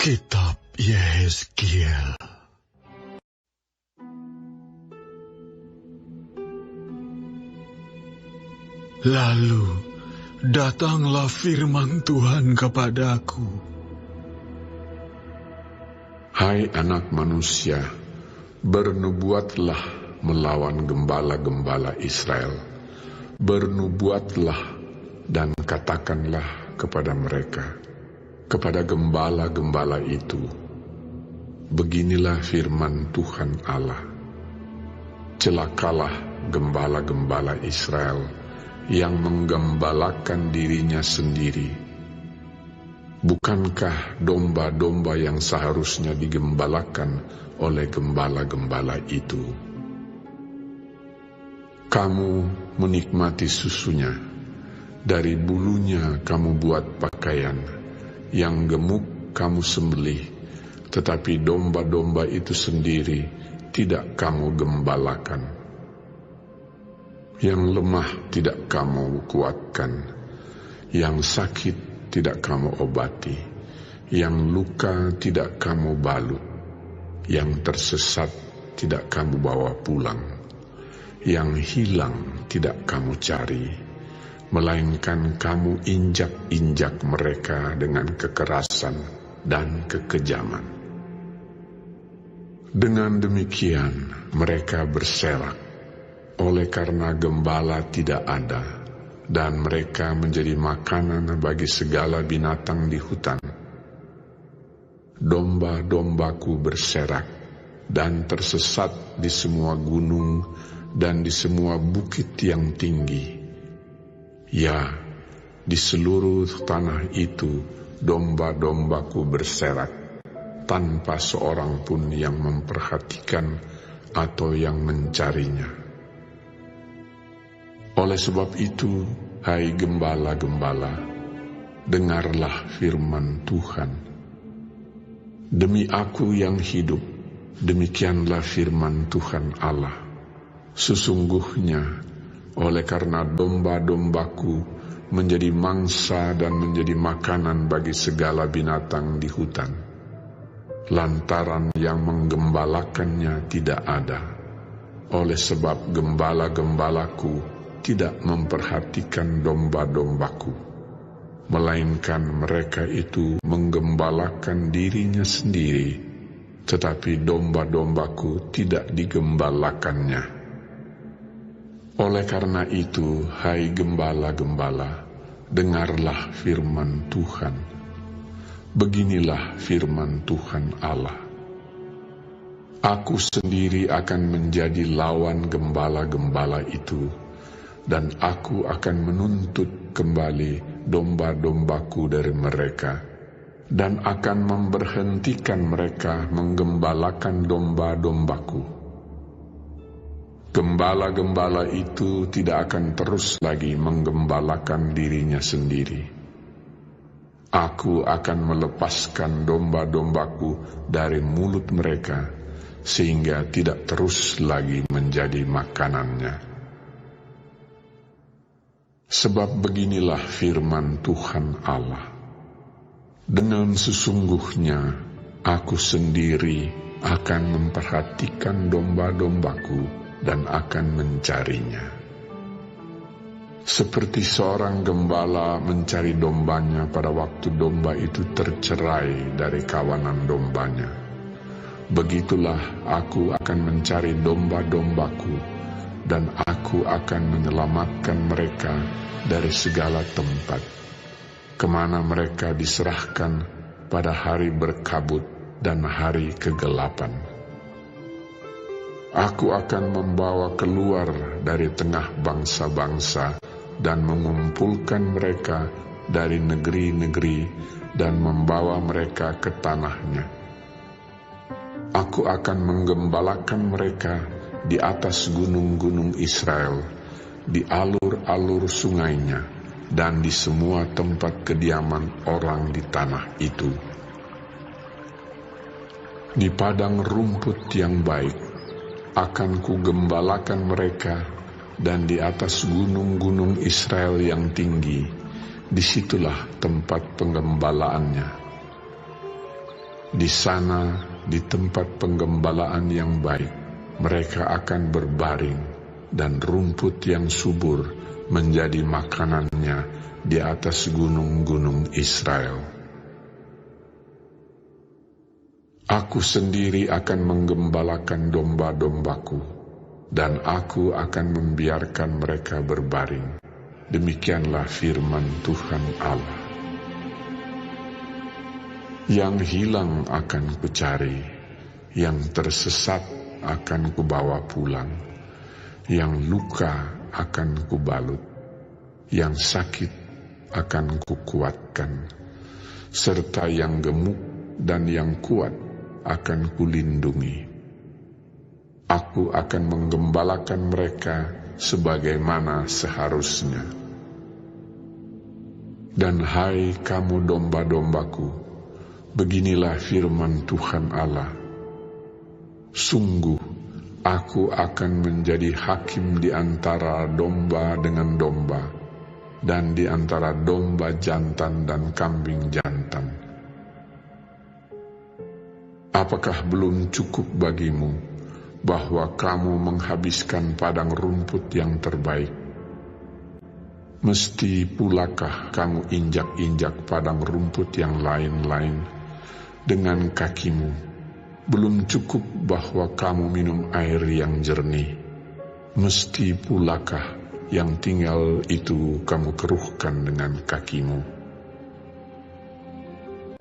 Kitab Yehezkiel. Lalu datanglah firman Tuhan kepadaku. Hai anak manusia, bernubuatlah melawan gembala-gembala Israel. Bernubuatlah dan katakanlah kepada mereka, kepada gembala-gembala itu, beginilah firman Tuhan Allah. Celakalah gembala-gembala Israel yang menggembalakan dirinya sendiri. Bukankah domba-domba yang seharusnya digembalakan oleh gembala-gembala itu? Kamu menikmati susunya, dari bulunya kamu buat pakaian, yang gemuk kamu sembelih, tetapi domba-domba itu sendiri tidak kamu gembalakan. Yang lemah tidak kamu kuatkan, yang sakit tidak kamu obati, yang luka tidak kamu balut, yang tersesat tidak kamu bawa pulang, yang hilang tidak kamu cari, melainkan kamu injak-injak mereka dengan kekerasan dan kekejaman. Dengan demikian mereka berserak, oleh karena gembala tidak ada, dan mereka menjadi makanan bagi segala binatang di hutan. Domba-dombaku berserak dan tersesat di semua gunung dan di semua bukit yang tinggi. Ya, di seluruh tanah itu domba-dombaku berserak, tanpa seorang pun yang memperhatikan atau yang mencarinya. Oleh sebab itu, hai gembala-gembala, dengarlah firman Tuhan. Demi aku yang hidup, demikianlah firman Tuhan Allah. Sesungguhnya, oleh karena domba-dombaku menjadi mangsa dan menjadi makanan bagi segala binatang di hutan, lantaran yang menggembalakannya tidak ada. Oleh sebab gembala-gembalaku tidak memperhatikan domba-dombaku, melainkan mereka itu menggembalakan dirinya sendiri, tetapi domba-dombaku tidak digembalakannya. Oleh karena itu, hai gembala-gembala, dengarlah firman Tuhan. Beginilah firman Tuhan Allah. Aku sendiri akan menjadi lawan gembala-gembala itu, dan aku akan menuntut kembali domba-dombaku dari mereka, dan akan memberhentikan mereka menggembalakan domba-dombaku. Gembala-gembala itu tidak akan terus lagi menggembalakan dirinya sendiri. Aku akan melepaskan domba-dombaku dari mulut mereka, sehingga tidak terus lagi menjadi makanannya. Sebab beginilah firman Tuhan Allah. Dengan sesungguhnya aku sendiri akan memperhatikan domba-dombaku dan akan mencarinya. Seperti seorang gembala mencari dombanya pada waktu domba itu tercerai dari kawanan dombanya, begitulah aku akan mencari domba-dombaku, dan aku akan menyelamatkan mereka dari segala tempat, kemana mereka diserahkan pada hari berkabut dan hari kegelapan. Aku akan membawa keluar dari tengah bangsa-bangsa dan mengumpulkan mereka dari negeri-negeri dan membawa mereka ke tanahnya. Aku akan menggembalakan mereka di atas gunung-gunung Israel, di alur-alur sungainya, dan di semua tempat kediaman orang di tanah itu. Di padang rumput yang baik akan kugembalakan mereka, dan di atas gunung-gunung Israel yang tinggi, disitulah tempat penggembalaannya. Di sana, di tempat penggembalaan yang baik, mereka akan berbaring, dan rumput yang subur menjadi makanannya di atas gunung-gunung Israel. Aku sendiri akan menggembalakan domba-dombaku, dan aku akan membiarkan mereka berbaring. Demikianlah firman Tuhan Allah. Yang hilang akan kucari, yang tersesat akan kubawa pulang, yang luka akan kubalut, yang sakit akan kukuatkan, serta yang gemuk dan yang kuat akan kulindungi. Aku akan menggembalakan mereka sebagaimana seharusnya. Dan hai kamu domba-dombaku, beginilah firman Tuhan Allah. Sungguh, aku akan menjadi hakim di antara domba dengan domba, dan di antara domba jantan dan kambing jantan. Apakah belum cukup bagimu bahwa kamu menghabiskan padang rumput yang terbaik? Mesti pulakah kamu injak-injak padang rumput yang lain-lain dengan kakimu? Belum cukup bahwa kamu minum air yang jernih? Mesti pulakah yang tinggal itu kamu keruhkan dengan kakimu?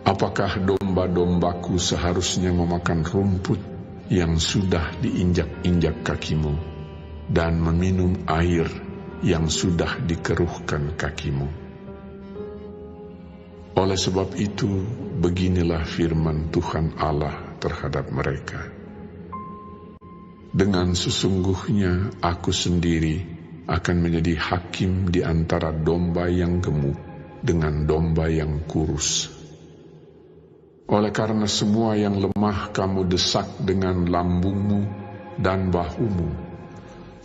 Apakah domba-dombaku seharusnya memakan rumput yang sudah diinjak-injak kakimu, dan meminum air yang sudah dikeruhkan kakimu? Oleh sebab itu, beginilah firman Tuhan Allah terhadap mereka. Dengan sesungguhnya aku sendiri akan menjadi hakim di antara domba yang gemuk dengan domba yang kurus. Oleh karena semua yang lemah kamu desak dengan lambungmu dan bahumu,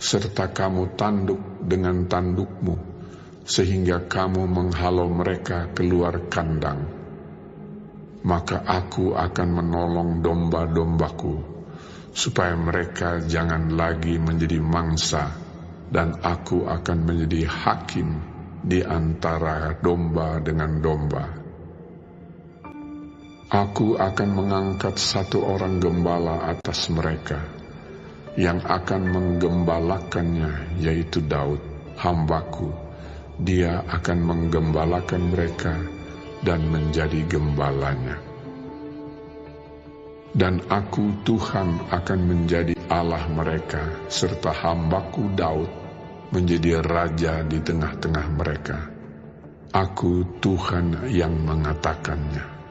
serta kamu tanduk dengan tandukmu, sehingga kamu menghalau mereka keluar kandang, maka aku akan menolong domba-dombaku, supaya mereka jangan lagi menjadi mangsa, dan aku akan menjadi hakim di antara domba dengan domba. Aku akan mengangkat satu orang gembala atas mereka, yang akan menggembalakannya, yaitu Daud, hambaku. Dia akan menggembalakan mereka dan menjadi gembalanya. Dan aku Tuhan akan menjadi Allah mereka, serta hambaku Daud menjadi raja di tengah-tengah mereka. Aku Tuhan yang mengatakannya.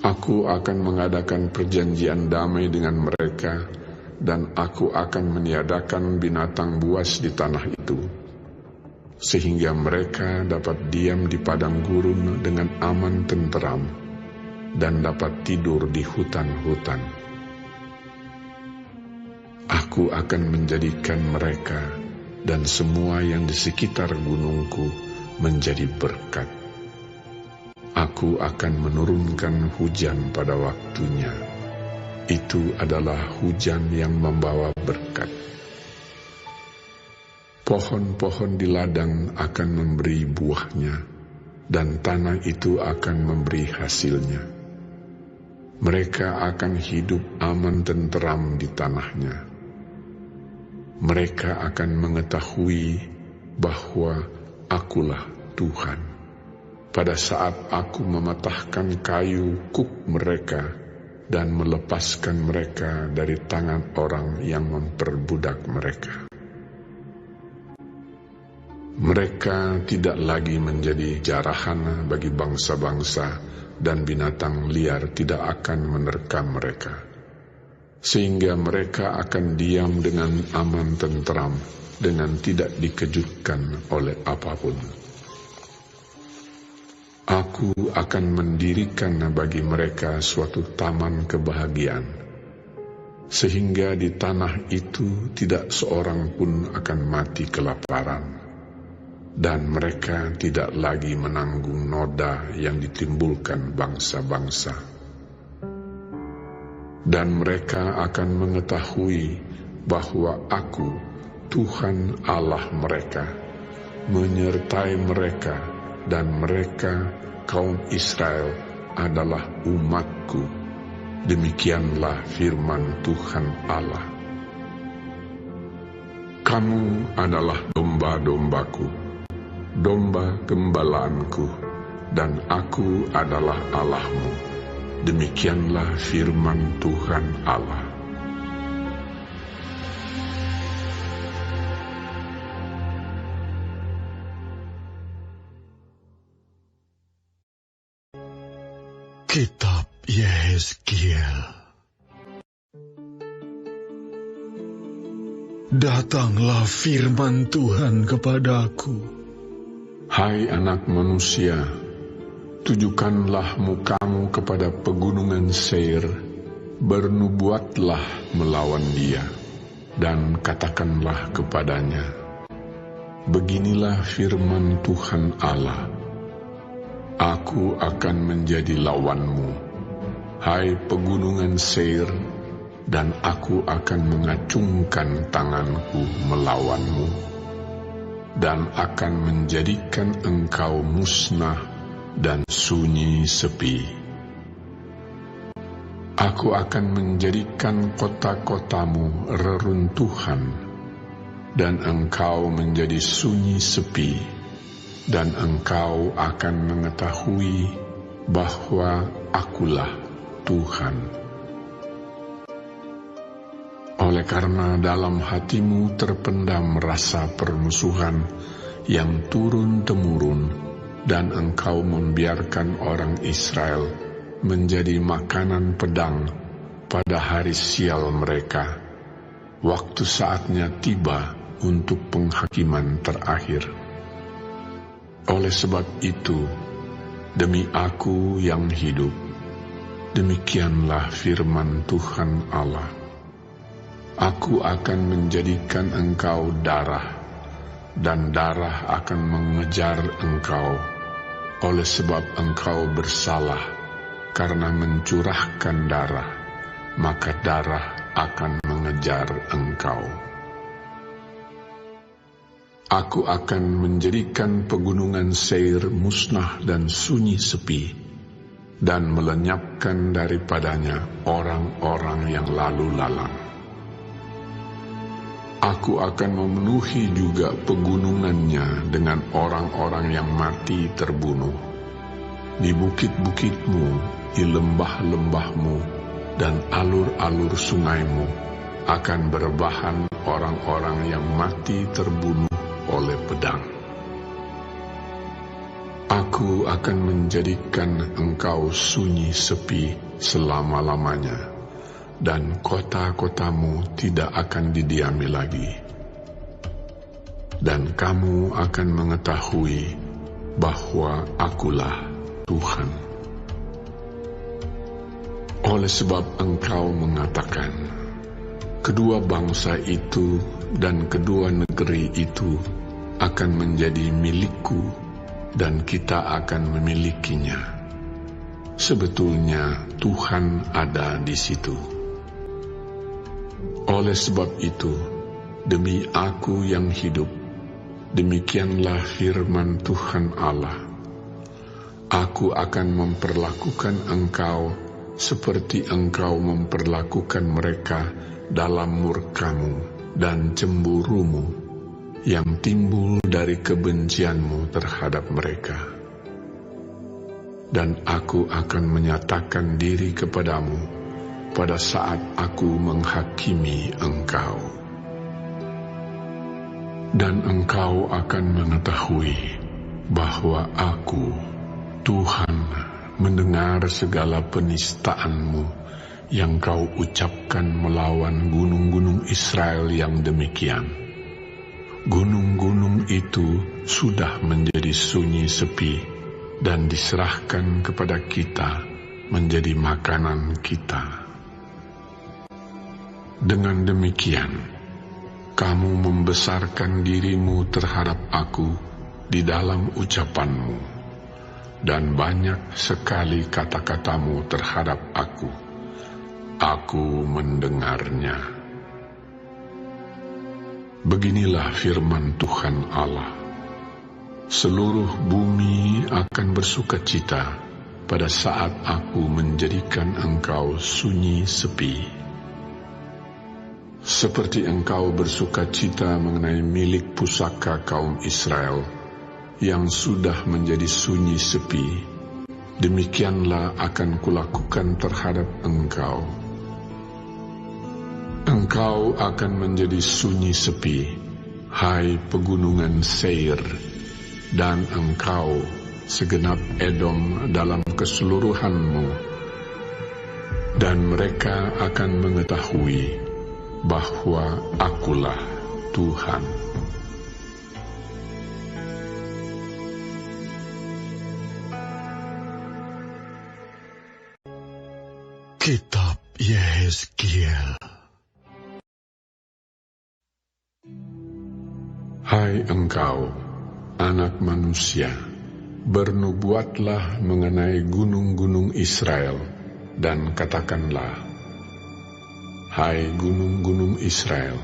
Aku akan mengadakan perjanjian damai dengan mereka, dan aku akan meniadakan binatang buas di tanah itu, sehingga mereka dapat diam di padang gurun dengan aman tenteram, dan dapat tidur di hutan-hutan. Aku akan menjadikan mereka dan semua yang di sekitar gunungku menjadi berkat. Aku akan menurunkan hujan pada waktunya. Itu adalah hujan yang membawa berkat. Pohon-pohon di ladang akan memberi buahnya, dan tanah itu akan memberi hasilnya. Mereka akan hidup aman tenteram di tanahnya. Mereka akan mengetahui bahwa Akulah Tuhan. Pada saat aku mematahkan kayu kuk mereka dan melepaskan mereka dari tangan orang yang memperbudak mereka. Mereka tidak lagi menjadi jarahan bagi bangsa-bangsa, dan binatang liar tidak akan menerkam mereka. Sehingga mereka akan diam dengan aman tentram, dengan tidak dikejutkan oleh apapun. Aku akan mendirikan bagi mereka suatu taman kebahagiaan, sehingga di tanah itu tidak seorang pun akan mati kelaparan, dan mereka tidak lagi menanggung noda yang ditimbulkan bangsa-bangsa. Dan mereka akan mengetahui bahwa Aku, Tuhan Allah mereka, menyertai mereka, dan mereka, kaum Israel, adalah umat-Ku. Demikianlah firman Tuhan Allah. Kamu adalah domba-dombaku, domba gembalaanku, dan Aku adalah Allahmu. Demikianlah firman Tuhan Allah. Kitab Yehezkiel. Datanglah firman Tuhan kepadaku. Hai anak manusia, tujukanlah mukamu kepada pegunungan Seir, bernubuatlah melawan dia, dan katakanlah kepadanya, beginilah firman Tuhan Allah, Aku akan menjadi lawanmu, hai pegunungan Seir, dan Aku akan mengacungkan tanganku melawanmu, dan akan menjadikan engkau musnah dan sunyi sepi. Aku akan menjadikan kota-kotamu reruntuhan, dan engkau menjadi sunyi sepi, dan engkau akan mengetahui bahwa Akulah Tuhan. Oleh karena dalam hatimu terpendam rasa permusuhan yang turun-temurun, dan engkau membiarkan orang Israel menjadi makanan pedang pada hari sial mereka, waktu saatnya tiba untuk penghakiman terakhir. Oleh sebab itu, demi Aku yang hidup, demikianlah firman Tuhan Allah, Aku akan menjadikan engkau darah, dan darah akan mengejar engkau, oleh sebab engkau bersalah karena mencurahkan darah, maka darah akan mengejar engkau. Aku akan menjadikan pegunungan Seir musnah dan sunyi sepi, dan melenyapkan daripadanya orang-orang yang lalu lalang. Aku akan memenuhi juga pegunungannya dengan orang-orang yang mati terbunuh. Di bukit-bukitmu, di lembah-lembahmu, dan alur-alur sungaimu akan berbahan orang-orang yang mati terbunuh oleh pedang. Aku akan menjadikan engkau sunyi sepi selama-lamanya, dan kota-kotamu tidak akan didiami lagi. Dan kamu akan mengetahui bahwa Akulah Tuhan. Oleh sebab engkau mengatakan, kedua bangsa itu dan kedua negeri itu akan menjadi milikku, dan kita akan memilikinya. Sebetulnya Tuhan ada di situ. Oleh sebab itu, demi Aku yang hidup, demikianlah firman Tuhan Allah, Aku akan memperlakukan engkau seperti engkau memperlakukan mereka dalam murkamu dan cemburumu yang timbul dari kebencianmu terhadap mereka. Dan Aku akan menyatakan diri kepadamu pada saat Aku menghakimi engkau. Dan engkau akan mengetahui bahwa Aku, Tuhan, mendengar segala penistaanmu yang kau ucapkan melawan gunung-gunung Israel yang demikian. Gunung-gunung itu sudah menjadi sunyi sepi dan diserahkan kepada kita menjadi makanan kita. Dengan demikian, kamu membesarkan dirimu terhadap Aku di dalam ucapanmu, dan banyak sekali kata-katamu terhadap aku. Aku mendengarnya. Beginilah firman Tuhan Allah. Seluruh bumi akan bersukacita pada saat aku menjadikan engkau sunyi sepi. Seperti engkau bersukacita mengenai milik pusaka kaum Israel yang sudah menjadi sunyi sepi, demikianlah akan kulakukan terhadap engkau. Engkau akan menjadi sunyi sepi, hai pegunungan Seir, dan engkau segenap Edom dalam keseluruhanmu, dan mereka akan mengetahui bahwa akulah Tuhan. Kitab Yehezkiel. Hai engkau, anak manusia, bernubuatlah mengenai gunung-gunung Israel, dan katakanlah, hai gunung-gunung Israel,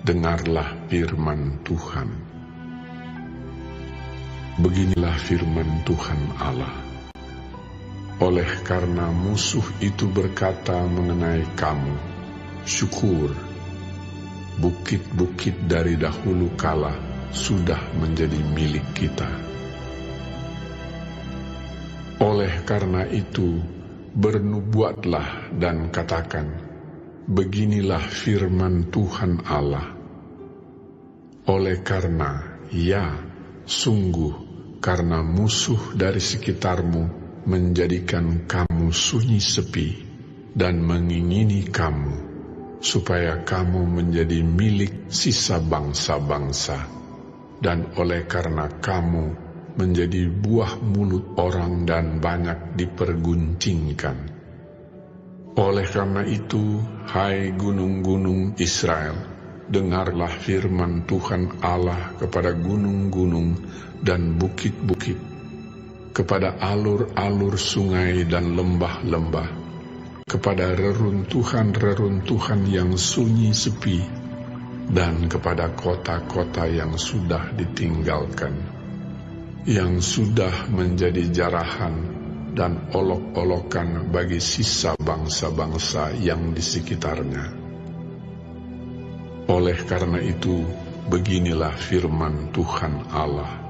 dengarlah firman Tuhan. Beginilah firman Tuhan Allah. Oleh karena musuh itu berkata mengenai kamu, syukur, bukit-bukit dari dahulu kala sudah menjadi milik kita. Oleh karena itu, bernubuatlah dan katakan, beginilah firman Tuhan Allah. Oleh karena, ya, sungguh, karena musuh dari sekitarmu menjadikan kamu sunyi sepi dan mengingini kamu, supaya kamu menjadi milik sisa bangsa-bangsa, dan oleh karena kamu menjadi buah mulut orang dan banyak diperguncingkan. Oleh karena itu, hai gunung-gunung Israel, dengarlah firman Tuhan Allah kepada gunung-gunung dan bukit-bukit, kepada alur-alur sungai dan lembah-lembah, kepada reruntuhan-reruntuhan yang sunyi sepi, dan kepada kota-kota yang sudah ditinggalkan, yang sudah menjadi jarahan dan olok-olokan bagi sisa bangsa-bangsa yang di sekitarnya. Oleh karena itu, beginilah firman Tuhan Allah.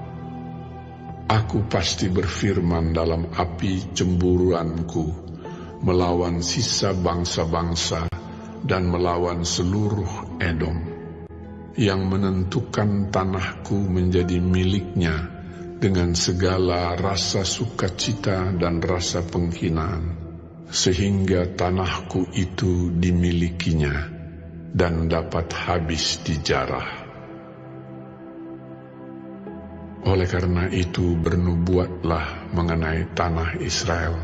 Aku pasti berfirman dalam api cemburuanku, melawan sisa bangsa-bangsa dan melawan seluruh Edom, yang menentukan tanahku menjadi miliknya dengan segala rasa sukacita dan rasa penghinaan, sehingga tanahku itu dimilikinya dan dapat habis dijarah. Oleh karena itu, bernubuatlah mengenai tanah Israel,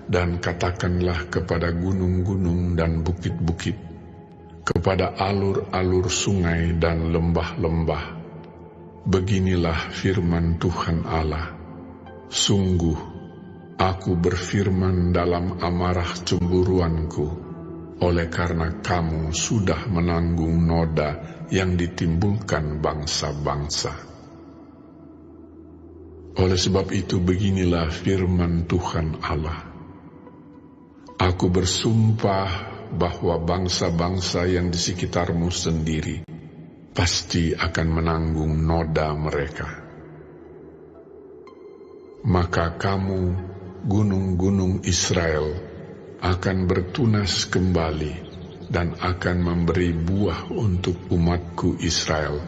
dan katakanlah kepada gunung-gunung dan bukit-bukit, kepada alur-alur sungai dan lembah-lembah, beginilah firman Tuhan Allah. Sungguh, aku berfirman dalam amarah cemburuanku, oleh karena kamu sudah menanggung noda yang ditimbulkan bangsa-bangsa. Oleh sebab itu, beginilah firman Tuhan Allah. Aku bersumpah bahwa bangsa-bangsa yang di sekitarmu sendiri pasti akan menanggung noda mereka. Maka kamu, gunung-gunung Israel, akan bertunas kembali dan akan memberi buah untuk umatku Israel,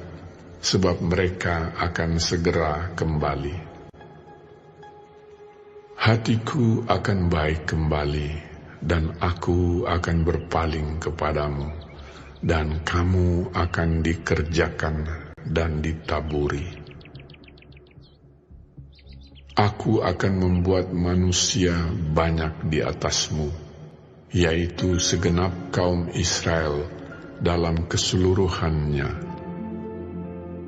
sebab mereka akan segera kembali. Hatiku akan baik kembali, dan aku akan berpaling kepadamu, dan kamu akan dikerjakan dan ditaburi. Aku akan membuat manusia banyak di atasmu, yaitu segenap kaum Israel dalam keseluruhannya.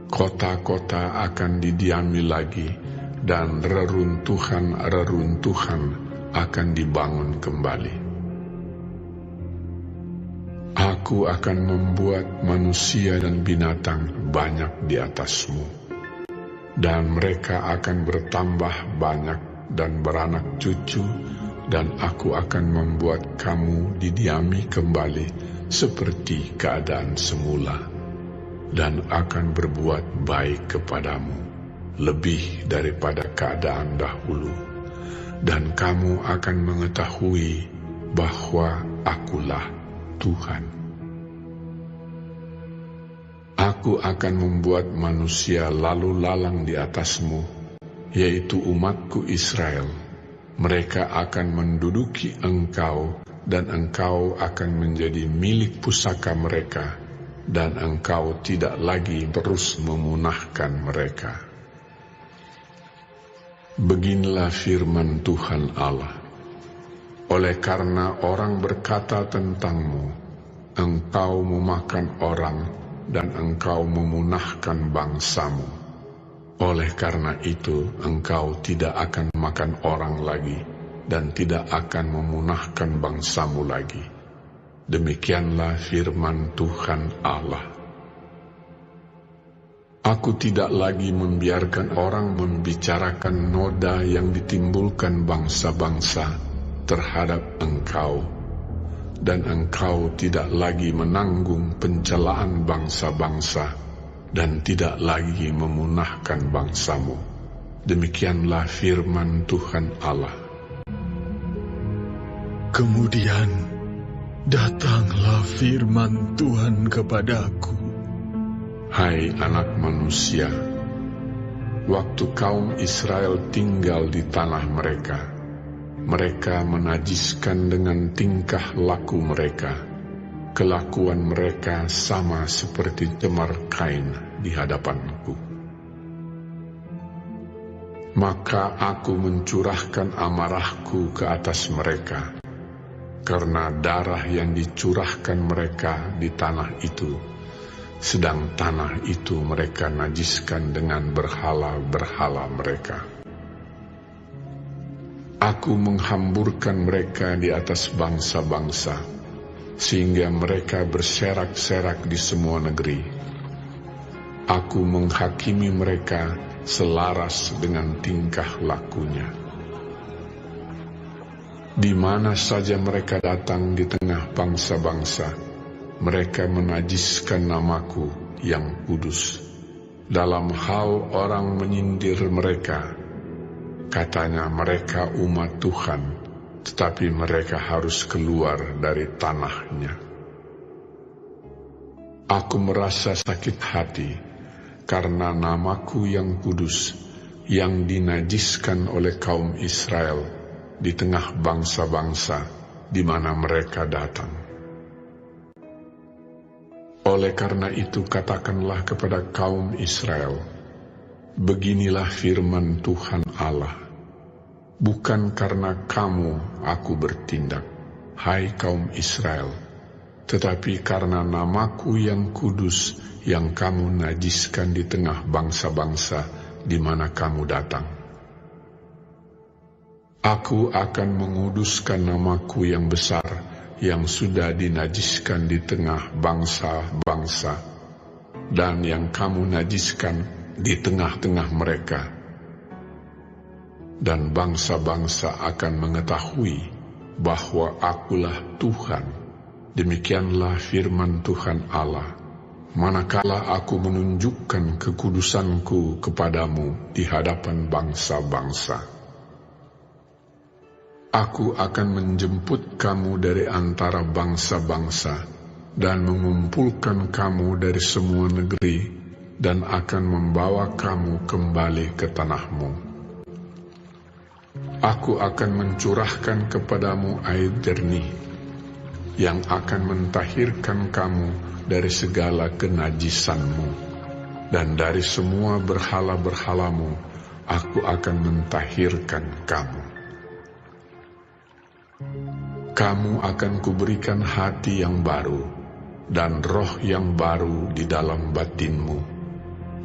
Kota-kota akan didiami lagi, dan reruntuhan-reruntuhan akan dibangun kembali. Aku akan membuat manusia dan binatang banyak di atasmu, dan mereka akan bertambah banyak dan beranak cucu, dan aku akan membuat kamu didiami kembali seperti keadaan semula, dan akan berbuat baik kepadamu lebih daripada keadaan dahulu, dan kamu akan mengetahui bahwa Akulah Tuhan. Aku akan membuat manusia lalu lalang di atasmu, yaitu umatku Israel. Mereka akan menduduki engkau, dan engkau akan menjadi milik pusaka mereka, dan engkau tidak lagi terus memunahkan mereka. Beginilah firman Tuhan Allah. Oleh karena orang berkata tentangmu, engkau memakan orang, dan engkau memunahkan bangsamu. Oleh karena itu, engkau tidak akan makan orang lagi, dan tidak akan memunahkan bangsamu lagi. Demikianlah firman Tuhan Allah. Aku tidak lagi membiarkan orang membicarakan noda yang ditimbulkan bangsa-bangsa terhadap engkau, dan engkau tidak lagi menanggung pencelaan bangsa-bangsa, dan tidak lagi memunahkan bangsamu. Demikianlah firman Tuhan Allah. Kemudian datanglah firman Tuhan kepadaku. Hai anak manusia, waktu kaum Israel tinggal di tanah mereka, mereka menajiskan dengan tingkah laku mereka. Kelakuan mereka sama seperti cemar kain di hadapanku. Maka aku mencurahkan amarahku ke atas mereka, karena darah yang dicurahkan mereka di tanah itu, sedang tanah itu mereka najiskan dengan berhala-berhala mereka. Aku menghamburkan mereka di atas bangsa-bangsa, sehingga mereka berserak-serak di semua negeri. Aku menghakimi mereka selaras dengan tingkah lakunya. Di mana saja mereka datang di tengah bangsa-bangsa, mereka menajiskan namaku yang kudus. Dalam hal orang menyindir mereka, katanya mereka umat Tuhan, tetapi mereka harus keluar dari tanahnya. Aku merasa sakit hati karena namaku yang kudus yang dinajiskan oleh kaum Israel di tengah bangsa-bangsa di mana mereka datang. Oleh karena itu katakanlah kepada kaum Israel, beginilah firman Tuhan Allah. Bukan karena kamu aku bertindak, hai kaum Israel, tetapi karena namaku yang kudus yang kamu najiskan di tengah bangsa-bangsa di mana kamu datang. Aku akan menguduskan namaku yang besar yang sudah dinajiskan di tengah bangsa-bangsa, dan yang kamu najiskan di tengah-tengah mereka. Dan bangsa-bangsa akan mengetahui bahwa Akulah Tuhan. Demikianlah firman Tuhan Allah. Manakala aku menunjukkan kekudusanku kepadamu di hadapan bangsa-bangsa, aku akan menjemput kamu dari antara bangsa-bangsa dan mengumpulkan kamu dari semua negeri dan akan membawa kamu kembali ke tanahmu. Aku akan mencurahkan kepadamu air jernih yang akan mentahirkan kamu dari segala kenajisanmu, dan dari semua berhala-berhalamu aku akan mentahirkan kamu. Kamu akan kuberikan hati yang baru dan roh yang baru di dalam batinmu,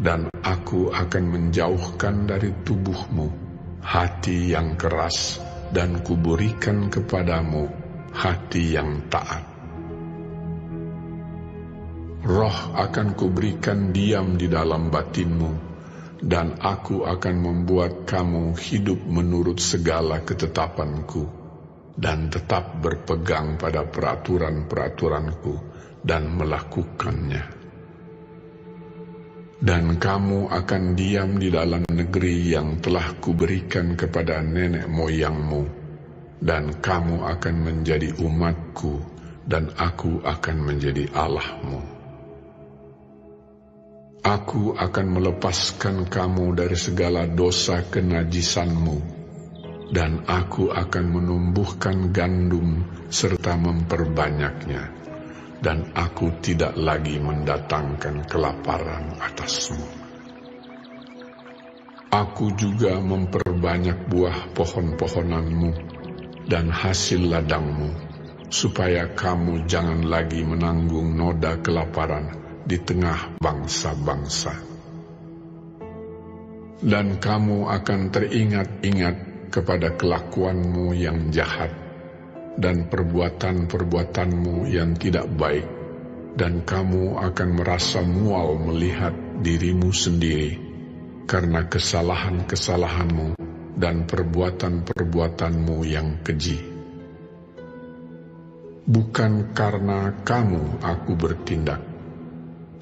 dan aku akan menjauhkan dari tubuhmu hati yang keras, dan kuberikan kepadamu hati yang taat. Roh akan kuberikan diam di dalam batinmu, dan aku akan membuat kamu hidup menurut segala ketetapanku, dan tetap berpegang pada peraturan-peraturanku dan melakukannya. Dan kamu akan diam di dalam negeri yang telah kuberikan kepada nenek moyangmu, dan kamu akan menjadi umatku, dan aku akan menjadi Allahmu. Aku akan melepaskan kamu dari segala dosa kenajisanmu, dan aku akan menumbuhkan gandum serta memperbanyaknya, dan aku tidak lagi mendatangkan kelaparan atasmu. Aku juga memperbanyak buah pohon-pohonanmu dan hasil ladangmu, supaya kamu jangan lagi menanggung noda kelaparan di tengah bangsa-bangsa. Dan kamu akan teringat-ingat kepada kelakuanmu yang jahat, dan perbuatan-perbuatanmu yang tidak baik, dan kamu akan merasa mual melihat dirimu sendiri karena kesalahan-kesalahanmu dan perbuatan-perbuatanmu yang keji. Bukan karena kamu aku bertindak,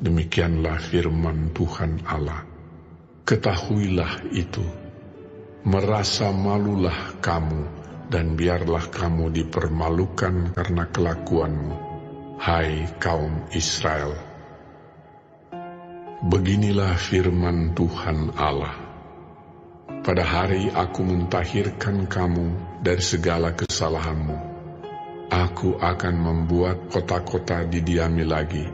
demikianlah firman Tuhan Allah. Ketahuilah itu, merasa malulah kamu, dan biarlah kamu dipermalukan karena kelakuanmu, hai kaum Israel. Beginilah firman Tuhan Allah. Pada hari aku mentahirkan kamu dari segala kesalahanmu, aku akan membuat kota-kota didiami lagi,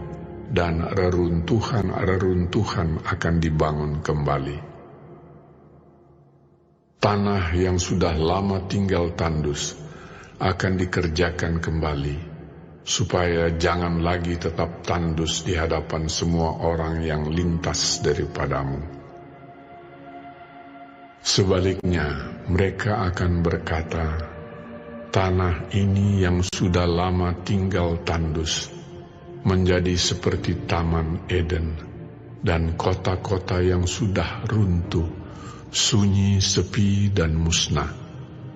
dan reruntuhan-reruntuhan akan dibangun kembali. Tanah yang sudah lama tinggal tandus akan dikerjakan kembali, supaya jangan lagi tetap tandus di hadapan semua orang yang lintas daripadamu. Sebaliknya, mereka akan berkata, tanah ini yang sudah lama tinggal tandus menjadi seperti Taman Eden, dan kota-kota yang sudah runtuh, sunyi, sepi, dan musnah,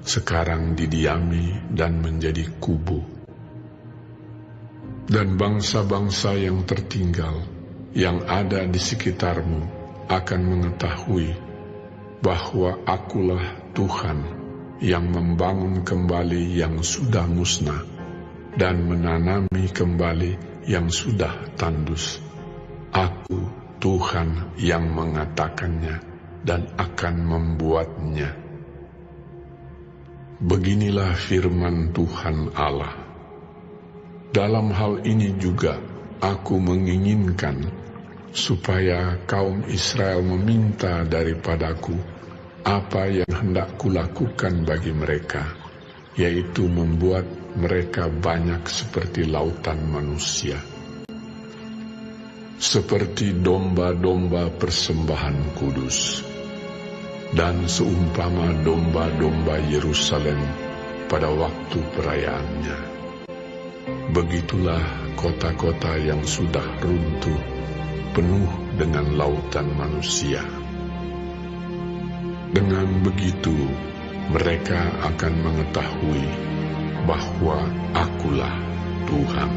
sekarang didiami dan menjadi kubu. Dan bangsa-bangsa yang tertinggal yang ada di sekitarmu akan mengetahui bahwa akulah Tuhan yang membangun kembali yang sudah musnah dan menanami kembali yang sudah tandus. Aku Tuhan yang mengatakannya dan akan membuatnya. Beginilah firman Tuhan Allah. Dalam hal ini juga aku menginginkan supaya kaum Israel meminta daripadaku apa yang hendak kulakukan bagi mereka, yaitu membuat mereka banyak seperti lautan manusia, seperti domba-domba persembahan kudus, dan seumpama domba-domba Yerusalem pada waktu perayaannya. Begitulah kota-kota yang sudah runtuh, penuh dengan lautan manusia. Dengan begitu, mereka akan mengetahui bahwa akulah Tuhan.